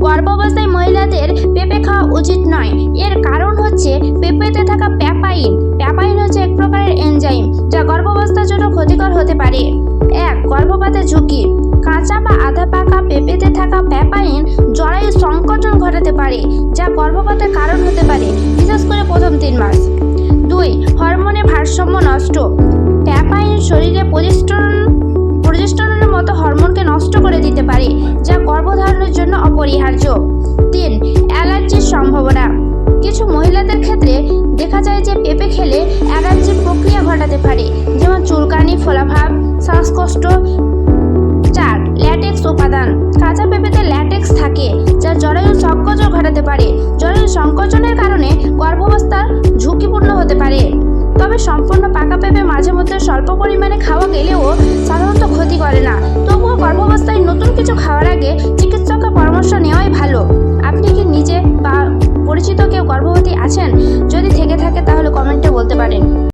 গর্ভাবস্থায় মহিলাদের পেঁপে খাওয়া উচিত নয়। এর কারণ হচ্ছে পেঁপেতে থাকা প্যাপাইন। প্যাপাইন হচ্ছে এক প্রকারের এনজাইম যা গর্ভাবস্থার জন্য ক্ষতিকর হতে পারে। 1. গর্ভপাতের ঝুঁকি। কাঁচা বা আধা পাকা পেঁপেতে থাকা প্যাপাইন জরায়ু সংকোচন ঘটাতে পারে, যা গর্ভপাতের কারণ হতে পারে, বিশেষ করে প্রথম 3 মাস। 2. হরমোনের ভারসাম্য নষ্ট। প্যাপাইন শরীরে প্রজেস্টেরনের মতো হরমোনকে নষ্ট করে দিতে পারে, যা গর্ভধারণের জন্য অপরিহার্য। 3. অ্যালার্জির সম্ভাবনা। কিছু মহিলাদের ক্ষেত্রে দেখা যায় যে পেঁপে খেলে অ্যালার্জির প্রক্রিয়া ঘটাতে পারে, যেমন চুলকানি, ফোলাভাব, শ্বাসকষ্ট। 4. ল্যাটেক্স উপাদান। কাঁচা পেঁপেতে ল্যাটেক্স থাকে, যা জরায়ু সংকোচন ঘটাতে পারে। জরায়ু সংকোচনের কারণে গর্ভাবস্থা ঝুঁকিপূর্ণ হতে পারে। তবে সম্পূর্ণ পাকা পেঁপে মাঝে মধ্যে স্বল্প পরিমাণে খাওয়া গেলেও সাধারণত ক্ষতি করে না। তবুও গর্ভাবস্থায় নতুন কিছু খাওয়ার আগে চিকিৎসকের পরামর্শ নেওয়াই ভালো। আপনি কি নিজে বা পরিচিত কেউ গর্ভবতী আছেন? যদি থেকে থাকে তাহলে কমেন্টে বলতে পারেন।